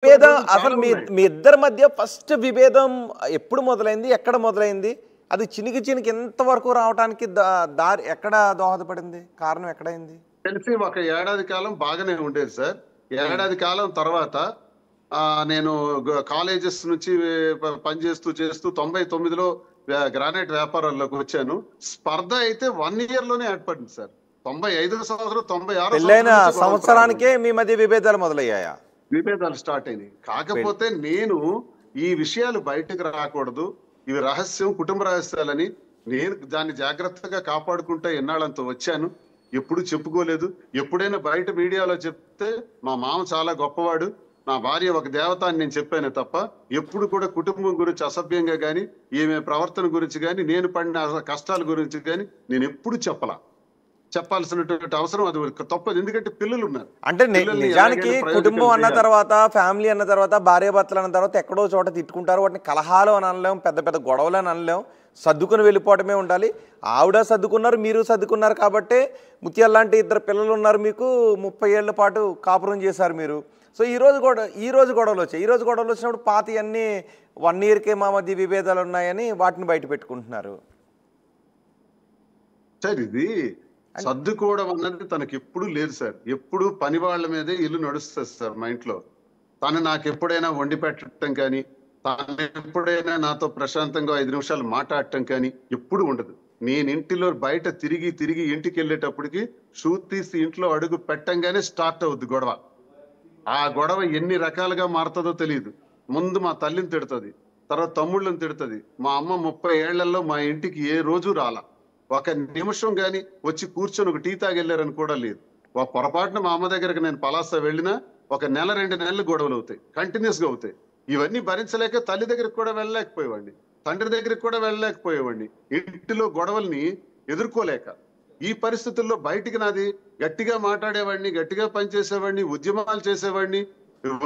విభేదం అసలు మీ ఇద్దరి మధ్య ఫస్ట్ విభేదం ఎప్పుడు మొదలైంది, ఎక్కడ మొదలైంది, అది చినికి చినికి ఎంతవరకు రావడానికి దారి ఎక్కడ దోహదపడింది, కారణం ఎక్కడైంది? తెలిసి ఒక ఏడాది కాలం బాగానే ఉండేది సార్. ఏడాది కాలం తర్వాత నేను కాలేజెస్ నుంచి పనిచేస్తూ చేస్తూ 99లో గ్రానైట్ వ్యాపారాల్లోకి వచ్చాను. స్పర్ధ అయితే 1 year లోనే ఏర్పడింది సార్. 95వ సంవత్సరం 96 సంవత్సరానికే మీ మధ్య విభేదాలు మొదలయ్యాయా? విభేదాలు స్టార్ట్ అయినాయి. కాకపోతే నేను ఈ విషయాలు బయటకు రాకూడదు, ఇవి రహస్యం, కుటుంబ రహస్యాలని నేను దాన్ని జాగ్రత్తగా కాపాడుకుంటూ ఎన్నాళ్ళంతా వచ్చాను. ఎప్పుడు చెప్పుకోలేదు. ఎప్పుడైనా బయట మీడియాలో చెప్తే మా మామ చాలా గొప్పవాడు, నా భార్య ఒక దేవత అని నేను చెప్పానే తప్ప ఎప్పుడు కూడా కుటుంబం గురించి అసభ్యంగా కానీ, ఈమె ప్రవర్తన గురించి కానీ, నేను పడిన కష్టాల గురించి కానీ నేను ఎప్పుడు చెప్పాల్సినటువంటి అవసరం అది తప్పదు. ఎందుకంటే పిల్లలు ఉన్నారు. అంటే నిజానికి కుటుంబం అన్న తర్వాత, ఫ్యామిలీ అన్న తర్వాత, భార్యాభర్తలు అన్న తర్వాత ఎక్కడో చోట తిట్టుకుంటారు. వాటిని కలహాలు అని అనలేం, పెద్ద పెద్ద గొడవలు అని అనలేం. సర్దుకుని వెళ్ళిపోవటమే ఉండాలి. ఆవిడ సర్దుకున్నారు, మీరు సర్దుకున్నారు కాబట్టి ముత్యాల లాంటి 2 పిల్లలు ఉన్నారు మీకు. 30 ఏళ్ల పాటు కాపురం చేశారు మీరు. సో ఈ రోజు గొడవలు వచ్చాయి. ఈ రోజు గొడవలు వచ్చినప్పుడు పాతి అన్నీ 1 yearకే మా మధ్య విభేదాలు ఉన్నాయని వాటిని బయట పెట్టుకుంటున్నారు. సార్ ఇది సర్దుకోవడం అన్నది తనకి ఎప్పుడు లేదు సార్. ఎప్పుడు పని వాళ్ళ మీదే ఇల్లు నడుస్తుంది సార్ మా ఇంట్లో. తను నాకు ఎప్పుడైనా వండి పెట్టడం కానీ, తను ఎప్పుడైనా నాతో ప్రశాంతంగా 5 నిమిషాలు మాట్లాడటం కానీ ఎప్పుడు ఉండదు. నేను ఇంటిలో బయట తిరిగి ఇంటికి వెళ్ళేటప్పటికి షూ తీసి ఇంట్లో అడుగు పెట్టంగానే స్టార్ట్ అవుద్ది గొడవ. ఆ గొడవ ఎన్ని రకాలుగా మారుతుందో తెలియదు. ముందు మా తల్లిని తిడుతుంది, తర్వాత తమ్ముళ్ళని తిడుతుంది. మా అమ్మ 30 ఏళ్లలో మా ఇంటికి ఏ రోజు రాలా. ఒక నిమిషం గాని వచ్చి కూర్చొని ఒక టీ తాగెళ్ళారని కూడా లేదు. ఒక పొరపాటున మా అమ్మ దగ్గరకు నేను పలాస వెళ్ళినా 1 నెల 2 నెలలు గొడవలు అవుతాయి, కంటిన్యూస్ గా అవుతాయి. ఇవన్నీ భరించలేక తల్లి దగ్గరికి కూడా వెళ్ళలేకపోయేవాడిని, తండ్రి దగ్గరికి కూడా వెళ్ళలేకపోయేవాడిని. ఇంటిలో గొడవల్ని ఎదుర్కోలేక ఈ పరిస్థితుల్లో బయటికి నాది గట్టిగా మాట్లాడేవాడిని, గట్టిగా పనిచేసేవాడిని, ఉద్యమాలు చేసేవాడిని.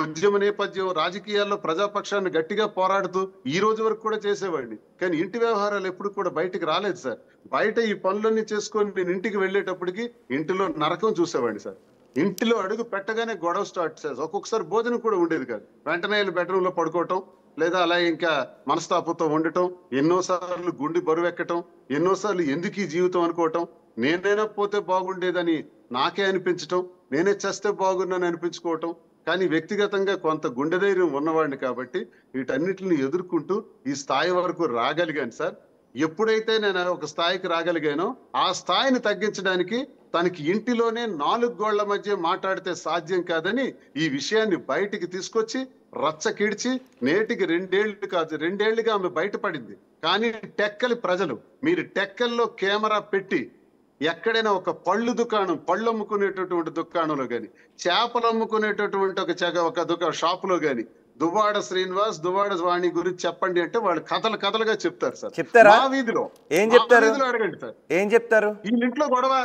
ఉద్యమ నేపథ్యం, రాజకీయాల్లో ప్రజాపక్షాన్ని గట్టిగా పోరాడుతూ ఈ రోజు వరకు కూడా చేసేవాడిని. కానీ ఇంటి వ్యవహారాలు ఎప్పుడు కూడా బయటికి రాలేదు సార్. బయట ఈ పనులన్నీ చేసుకొని నేను ఇంటికి వెళ్ళేటప్పటికి ఇంటిలో నరకం చూసేవాడిని సార్. ఇంటిలో అడుగు పెట్టగానే గొడవ స్టార్ట్ చేసి ఒక్కొక్కసారి భోజనం కూడా ఉండేది కాదు. వెంటనే బెడ్రూమ్ లో పడుకోవటం, లేదా అలా ఇంకా మనస్తాపంతో ఉండటం, ఎన్నోసార్లు గుండె బరువెక్కటం, ఎన్నోసార్లు ఎందుకు ఈ జీవితం అనుకోవటం, నేనైనా పోతే బాగుండేదని నాకే అనిపించటం, నేనే చేస్తే బాగున్నాను అనిపించుకోవటం. కానీ వ్యక్తిగతంగా కొంత గుండె ధైర్యం ఉన్నవాడిని కాబట్టి వీటన్నిటిని ఎదుర్కొంటూ ఈ స్థాయి వరకు రాగలిగాను సార్. ఎప్పుడైతే నేను ఒక స్థాయికి రాగలిగానో ఆ స్థాయిని తగ్గించడానికి తనకి ఇంటిలోనే 4 గోళ్ల మధ్య మాట్లాడితే సాధ్యం కాదని ఈ విషయాన్ని బయటికి తీసుకొచ్చి రచ్చకిడిచి నేటికి 2 ఏళ్లు కాదు 2 ఏళ్లుగా ఆమె బయటపడింది. కానీ టెక్కలి ప్రజలు, మీరు టెక్కల్లో కెమెరా పెట్టి ఎక్కడైనా ఒక పళ్ళు అమ్ముకునేటటువంటి దుకాణంలో గాని, చేపలు అమ్ముకునేటటువంటి ఒక షాపులో గాని దువ్వాడ శ్రీనివాస్, దువ్వాడ వాణి గురించి చెప్పండి అంటే వాళ్ళు కథలుగా చెప్తారు సార్. చెప్తారా? మా వీధిలో ఏం చెప్తారు? అడగండి సార్. ఏం చెప్తారు? ఈ ఇంట్లో గొడవ,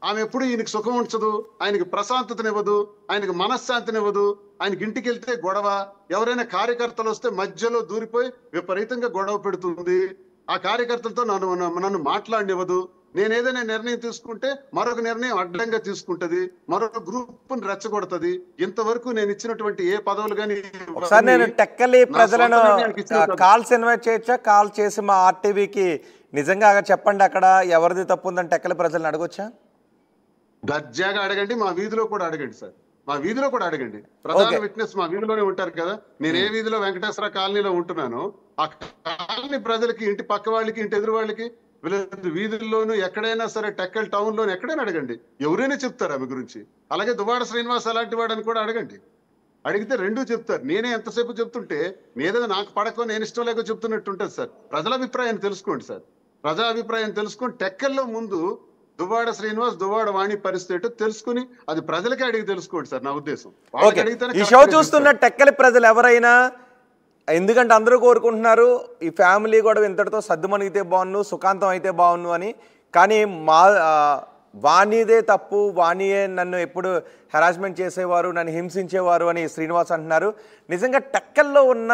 ఆమె ఎప్పుడు ఈయనకి సుఖం ఉంచదు, ఆయనకి ప్రశాంతతనివ్వదు, ఆయనకి మనశ్శాంతినివ్వదు. ఆయనకి ఇంటికి వెళ్తే గొడవ, ఎవరైనా కార్యకర్తలు వస్తే మధ్యలో దూరిపోయి విపరీతంగా గొడవ పెడుతుంది. ఆ కార్యకర్తలతో నన్ను మాట్లాడనివ్వదు. నేను ఏదైనా నిర్ణయం తీసుకుంటే మరొక నిర్ణయం అడ్డంగా తీసుకుంటది, మరొక గ్రూప్ రెచ్చగొడుతుంది. ఇంతవరకు నేను ఇచ్చినటువంటి ఏ పదవులు కానీ ఒకసారి నేను టెక్కలి ప్రజలను కాల్స్ ఇన్వైట్ చేయొచ్చా? కాల్ చేసి మా ఆర్టీవీకి నిజంగా చెప్పండి అక్కడ ఎవరిది తప్పు ఉందని టెక్కలి ప్రజలను అడగొచ్చా? దర్జాగా అడగండి, మా వీధిలో కూడా అడగండి సార్. మా వీధిలో కూడా అడగండి. ప్రధాన విట్నెస్ మా వీధిలోనే ఉంటారు కదా. నేను ఏ వీధిలో వెంకటేశ్వర కాలనీలో ఉంటున్నానో ఆ కాలనీ ప్రజలకి, ఇంటి పక్క వాళ్ళకి, ఇంటి ఎదురు వాళ్ళకి, వీధుల్లోనూ ఎక్కడైనా సరే, టెక్కల్ టౌన్ లోను ఎక్కడైనా అడగండి, ఎవరైనా చెప్తారు ఆమె గురించి. అలాగే దువ్వాడ శ్రీనివాస్ అలాంటి వాడని కూడా అడగండి. అడిగితే రెండూ చెప్తారు. నేనే ఎంతసేపు చెప్తుంటే ఏదైనా నాకు పడకో నేను ఇష్టం లేక చెప్తున్నట్టు ఉంటుంది సార్. ప్రజల అభిప్రాయాన్ని తెలుసుకోండి సార్. ప్రజా అభిప్రాయం తెలుసుకొని టెక్కల్లో ముందు దువ్వాడ శ్రీనివాస్, దువ్వాడ వాణి పరిస్థితి తెలుసుకుని అది ప్రజలకే అడిగి తెలుసుకోండి సార్ నా ఉద్దేశం. ఈ షో చూస్తున్న టెక్కలి ప్రజలు ఎవరైనా, ఎందుకంటే అందరూ కోరుకుంటున్నారు ఈ ఫ్యామిలీ కూడా ఇంతటితో సర్దుమణిగితే బాగున్ను, సుఖాంతం అయితే బాగున్ను అని. కానీ వాణిదే తప్పు, వాణియే నన్ను ఎప్పుడు హెరాస్మెంట్ చేసేవారు, నన్ను హింసించేవారు అని శ్రీనివాస్ అంటున్నారు. నిజంగా టెక్కల్లో ఉన్న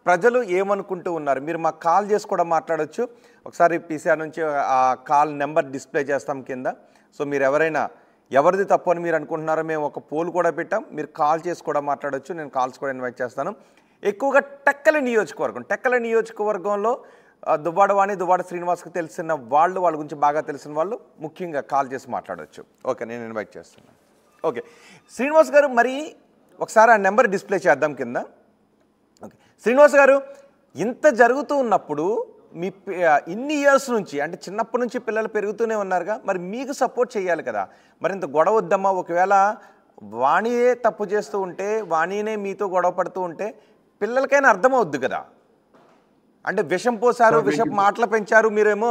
ప్రజలు ఏమనుకుంటూ ఉన్నారు? మీరు మాకు కాల్ చేసి కూడా మాట్లాడొచ్చు. ఒకసారి పీసీఆర్ నుంచి ఆ కాల్ నెంబర్ డిస్ప్లే చేస్తాం కింద. సో మీరు ఎవరైనా ఎవరిది తప్పు అని మీరు అనుకుంటున్నారో మేము ఒక పోల్ కూడా పెట్టాం. మీరు కాల్ చేసి కూడా మాట్లాడొచ్చు. నేను కాల్స్ కూడా ఇన్వైట్ చేస్తాను. ఎక్కువగా టెక్కలి నియోజకవర్గంలో దువ్వాడ వాణి, దువ్వాడ శ్రీనివాస్కి తెలిసిన వాళ్ళ గురించి బాగా తెలిసిన వాళ్ళు ముఖ్యంగా కాల్ చేసి మాట్లాడవచ్చు. ఓకే, నేను ఇన్వైట్ చేస్తున్నాను. ఓకే శ్రీనివాస్ గారు, మరి ఒకసారి ఆ నెంబర్ డిస్ప్లే చేద్దాం కింద. ఓకే శ్రీనివాస్ గారు, ఇంత జరుగుతూ ఉన్నప్పుడు మీ ఇన్ని ఇయర్స్ నుంచి, అంటే చిన్నప్పటి నుంచి పిల్లలు పెరుగుతూనే ఉన్నారుగా, మరి మీకు సపోర్ట్ చేయాలి కదా. మరి ఇంత గొడవ వద్దమ్మా, ఒకవేళ వాణియే తప్పు చేస్తూ ఉంటే, వాణినే మీతో గొడవ పడుతూ ఉంటే పిల్లలకైనా అర్థమవుద్ది కదా. అంటే విషం పోసారు, విషం మాటలు పెంచారు, మీరేమో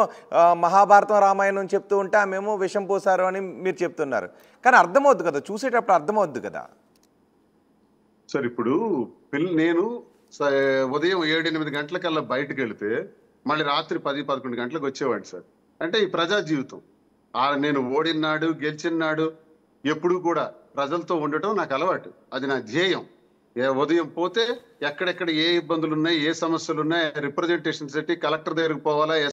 మహాభారతం రామాయణం చెప్తూ ఉంటే ఆమెమో విషం పోసారు అని మీరు చెప్తున్నారు. కానీ అర్థమవుద్ది కదా, చూసేటప్పుడు అర్థమవుద్ది కదా. సార్ ఇప్పుడు నేను ఉదయం 7-8 గంటలకల్లా బయటకు వెళితే మళ్ళీ రాత్రి 10-11 గంటలకు వచ్చేవాడు సార్. అంటే ఈ ప్రజా జీవితం, నేను ఓడినాడు గెలిచినాడు ఎప్పుడు కూడా ప్రజలతో ఉండటం నాకు అలవాటు. అది నా ధ్యేయం. ఉదయం పోతే ఎక్కడెక్కడ ఏ ఇబ్బందులు ఉన్నాయి, ఏ సమస్యలు ఉన్నాయి, రిప్రజెంటేషన్స్ పెట్టి కలెక్టర్ దగ్గరికి పోవాలా,